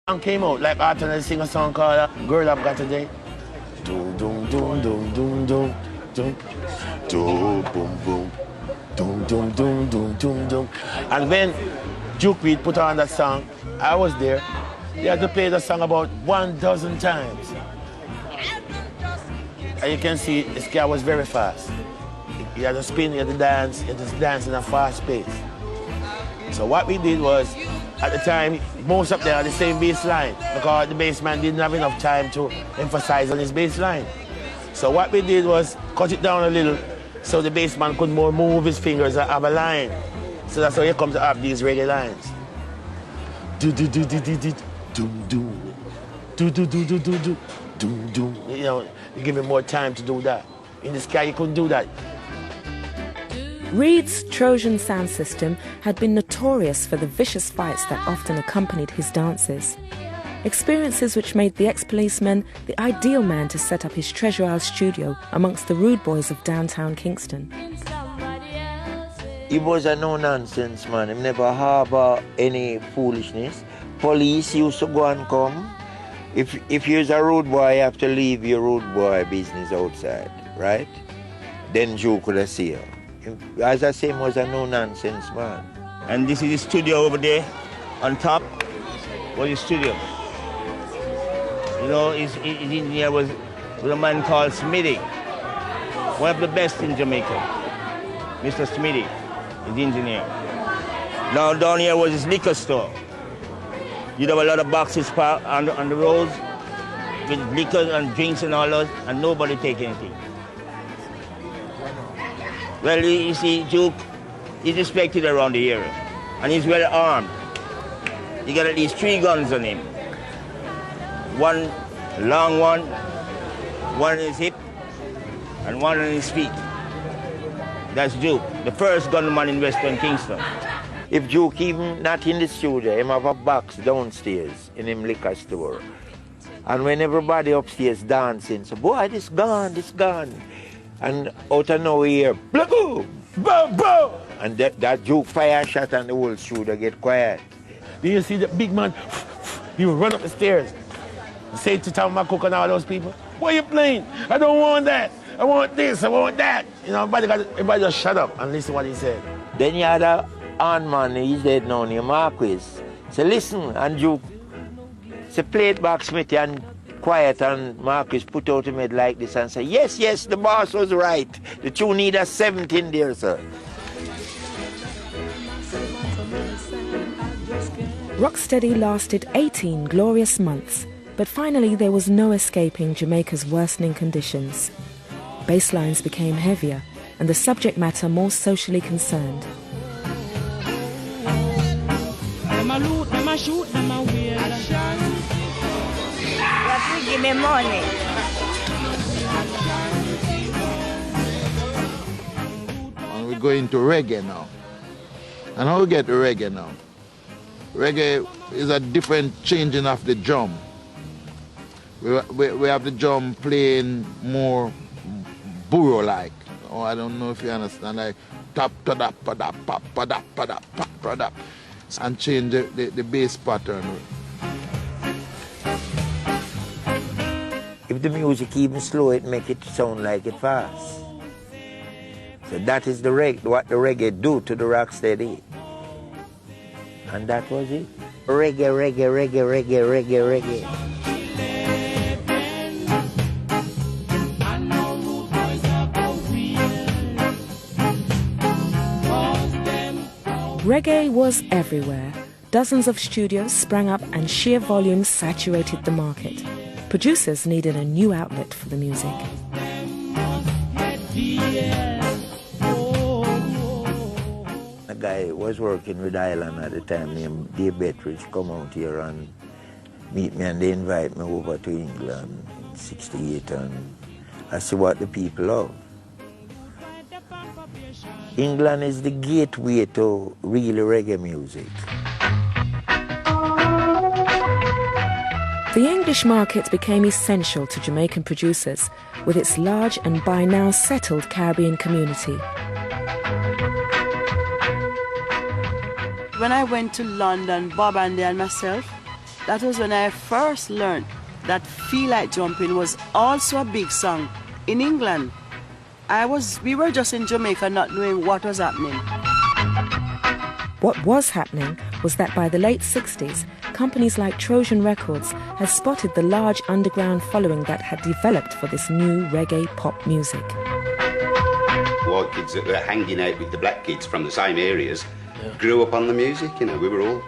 song came out, like Arthur sing a song called Girl I've Got a Date. Doom, doom, doom, doom, doom, doom, doom, doom, boom, boom, doom, doom, doom, doom, doom, doom. And when Duke Reed put on that song, I was there. He had to play the song about 1,000 times. And you can see this guy was very fast. He had to spin, he had to dance, he had to dance in a fast pace. So what we did was, at the time, most of them had the same bass line because the bass man didn't have enough time to emphasize on his bass line. So what we did was cut it down a little so the bass man could more move his fingers and have a line. So that's how you come to have these reggae lines. Do do do do do do doom doom. Do do do do do do doom doom. You know, you give him more time to do that. In the Sky you couldn't do that. Reed's Trojan sound system had been notorious for the vicious fights that often accompanied his dances. Experiences which made the ex-policeman the ideal man to set up his Treasure Isle studio amongst the rude boys of downtown Kingston. He was a no-nonsense man. He never harbor any foolishness. Police used to go and come. If you're a rude boy, you have to leave your rude boy business outside, right? Then Joe could have seen you. As I say, he was a no-nonsense man. And this is the studio over there on top. Was the studio. You know, his engineer was a man called Smitty. One of the best in Jamaica. Mr. Smitty, his engineer. Now down here was his liquor store. You'd have a lot of boxes on the roads with liquor and drinks and all those, and nobody take anything. Well, you see, Duke, he's respected around the area, and he's well armed. He got at least 3 guns on him. One long one on his hip, and one on his feet. That's Duke, the first gunman in Western Kingston. If Duke even not in the studio, him have a box downstairs in him liquor store. And when everybody upstairs dancing, so boy, this gone. And out of nowhere, boom, boom, boom. And that Duke fire shot and the whole studio get quiet. Then you see the big man, he would run up the stairs and say to Tom McCook and all those people, what are you playing? I don't want that. I want this, I want that. You know, everybody just shut up and listen to what he said. Then you had a on man, he's dead now, named Marquis. Say, listen, and Duke, say, play it back, Smithy, and quiet, and Marcus put out him head like this and say, yes, the boss was right. The tune need a 17 there, sir. Rocksteady lasted 18 glorious months, but finally there was no escaping Jamaica's worsening conditions. Bass lines became heavier and the subject matter more socially concerned. Give me money. And we go into reggae now. And how we get to reggae now? Reggae is a different changing of the drum. We have the drum playing more burro-like. Oh, I don't know if you understand, like tap ta da pa da pa pa da pa da pa pa da, and change the bass pattern. If the music even slow, it make it sound like it fast. So that is what the reggae do to the rocksteady. And that was it. Reggae, reggae, reggae, reggae, reggae, reggae. Reggae was everywhere. Dozens of studios sprang up and sheer volumes saturated the market. Producers needed a new outlet for the music. A guy was working with Island at the time named Dave Bettridge come out here and meet me, and they invite me over to England in '68, and I see what the people love. England is the gateway to really reggae music. The English market became essential to Jamaican producers with its large and by now settled Caribbean community. When I went to London, Bob Andy and myself, That was when I first learned that Feel Like Jumping was also a big song in England. We were just in Jamaica not knowing what was happening. What was happening was that by the late 60s, companies like Trojan Records had spotted the large underground following that had developed for this new reggae pop music. White kids that were hanging out with the black kids from the same areas grew up on the music, you know, we were all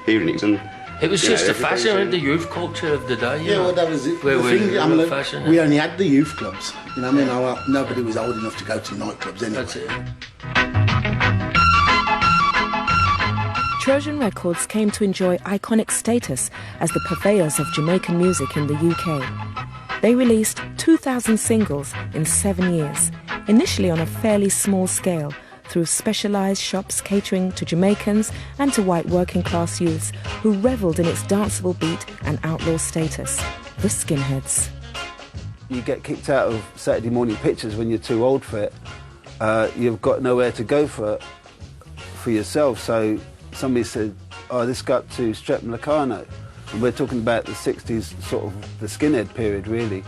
hearing it. And it was just the fashion, the youth culture of the day. Yeah, well, that was it. Where we fashion. We only had the youth clubs. You know what I mean? Nobody was old enough to go to nightclubs anyway. That's it. Trojan Records came to enjoy iconic status as the purveyors of Jamaican music in the UK. They released 2,000 singles in 7 years, initially on a fairly small scale, through specialised shops catering to Jamaicans and to white working-class youths who revelled in its danceable beat and outlaw status, the Skinheads. You get kicked out of Saturday morning pictures when you're too old for it. You've got nowhere to go for yourself, so somebody said, oh, let's go up to Streatham Locarno. And we're talking about the 60s, sort of the skinhead period, really.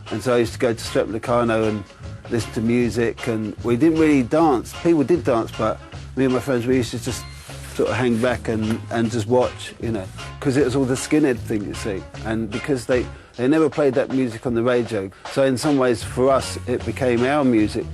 And so I used to go to Streatham Locarno and listen to music, and we didn't really dance. People did dance, but me and my friends, we used to just sort of hang back and just watch, you know, because it was all the skinhead thing, you see. And because they never played that music on the radio, so in some ways, for us, it became our music.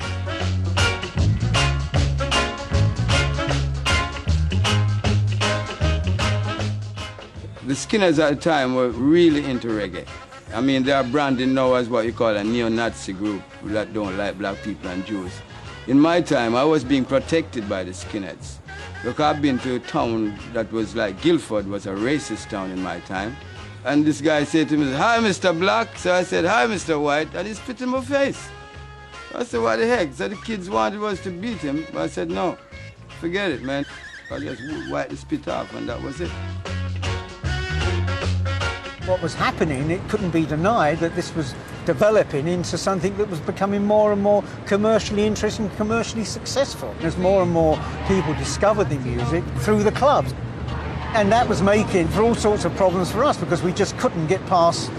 The Skinheads at the time were really into reggae. I mean, they are branded now as what you call a neo-Nazi group that don't like black people and Jews. In my time, I was being protected by the Skinheads. Look, I've been to a town that was like Guildford, was a racist town in my time. And this guy said to me, hi, Mr. Black. So I said, hi, Mr. White, and he spit in my face. I said, what the heck? So the kids wanted us to beat him, but I said, no, forget it, man. I just wiped the spit off, and that was it. What was happening, it couldn't be denied that this was developing into something that was becoming more and more commercially interesting, commercially successful. As more and more people discovered the music through the clubs. And that was making for all sorts of problems for us because we just couldn't get past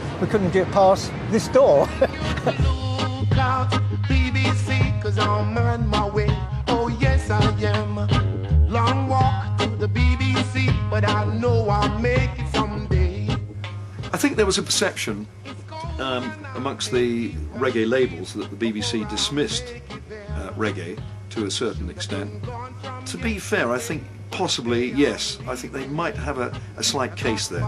this door. Look out, BBC, 'cause I'm on my way. Oh yes I am. Long walk to the BBC, but I know I'll make it someday. I think there was a perception amongst the reggae labels that the BBC dismissed reggae to a certain extent. To be fair, I think possibly, yes, I think they might have a slight case there.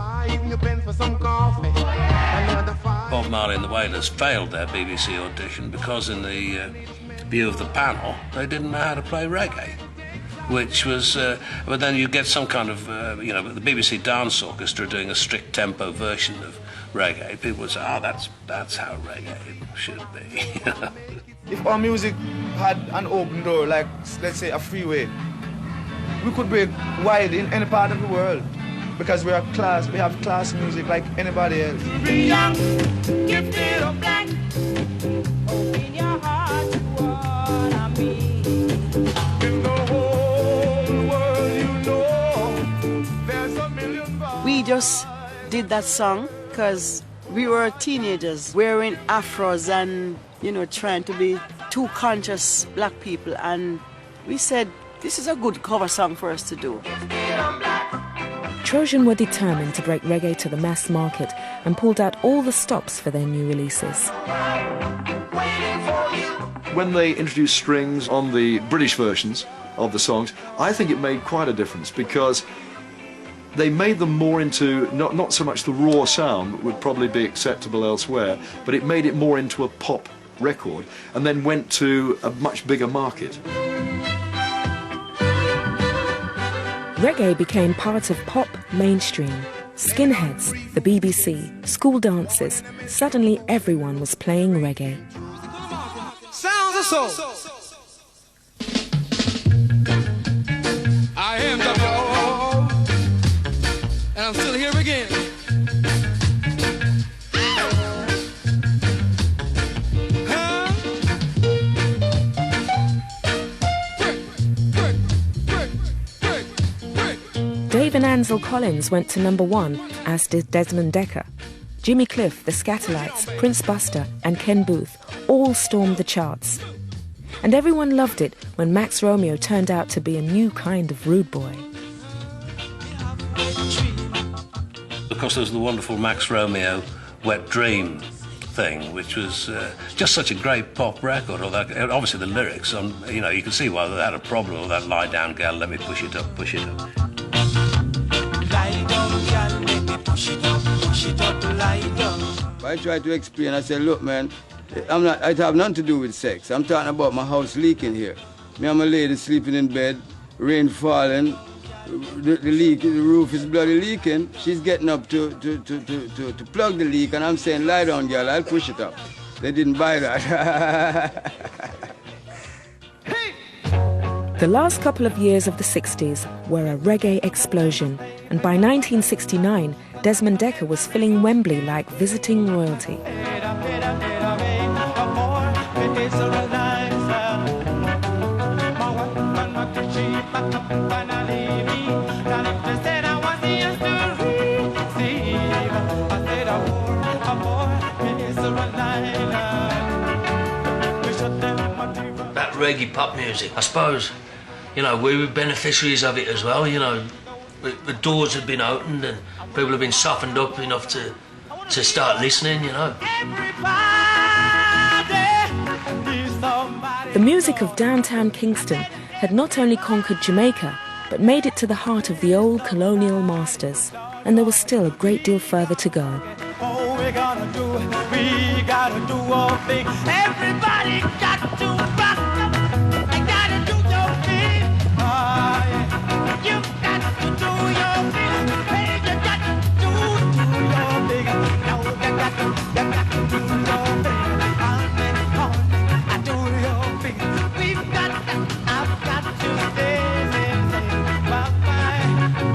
Bob Marley and the Wailers failed their BBC audition because in the view of the panel, they didn't know how to play reggae. Which was, but then you get some kind of, the BBC Dance Orchestra doing a strict tempo version of reggae. People would say, oh, that's how reggae should be. If our music had an open door, like, let's say, a freeway, we could break wide in any part of the world because we have class music like anybody else. Be young, gifted or black, open your heart to what I mean. We just did that song because we were teenagers wearing afros and, trying to be two conscious black people. And we said, this is a good cover song for us to do. Trojan were determined to break reggae to the mass market and pulled out all the stops for their new releases. When they introduced strings on the British versions of the songs, I think it made quite a difference because they made them more into, not so much the raw sound that would probably be acceptable elsewhere, but it made it more into a pop record and then went to a much bigger market. Reggae became part of pop mainstream. Skinheads, the BBC, school dances, suddenly everyone was playing reggae. Sounds of soul. I am W.O.O. and I'm still here again. Dave and Ansel Collins went to #1, as did Desmond Dekker. Jimmy Cliff, the Scatolites, Prince Buster and Ken Booth all stormed the charts. And everyone loved it when Max Romeo turned out to be a new kind of rude boy. Of course, there was the wonderful Max Romeo Wet Dream thing, which was just such a great pop record. Obviously the lyrics, you can see why they had a problem with that lie down girl, let me push it up, push it up. Lie down, girl, let me push it up, lie down. I tried to explain, I said, look man, it have nothing to do with sex. I'm talking about my house leaking here. Me and my lady sleeping in bed, rain falling, the roof is bloody leaking. She's getting up to plug the leak, and I'm saying, lie down, girl, I'll push it up. They didn't buy that. The last couple of years of the 60s were a reggae explosion, and by 1969, Desmond Dekker was filling Wembley like visiting royalty. That reggae pop music, I suppose, we were beneficiaries of it as well, The doors had been opened and people have been softened up enough to start listening, The music of downtown Kingston had not only conquered Jamaica, but made it to the heart of the old colonial masters, and there was still a great deal further to go. Oh, we gotta do our thing. Everybody got to rock. They gotta do your thing. Yeah. You got to do your thing. Hey, you got to do your thing. No, you got to do your thing. I do your thing. We've got to, I've got to stay. Bye-bye.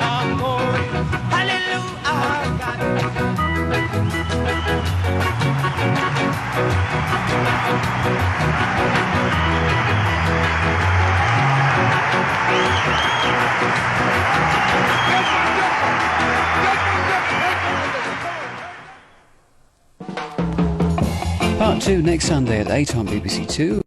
I'm going. Hallelujah. I got Part 2 next Sunday at 8 on BBC 2.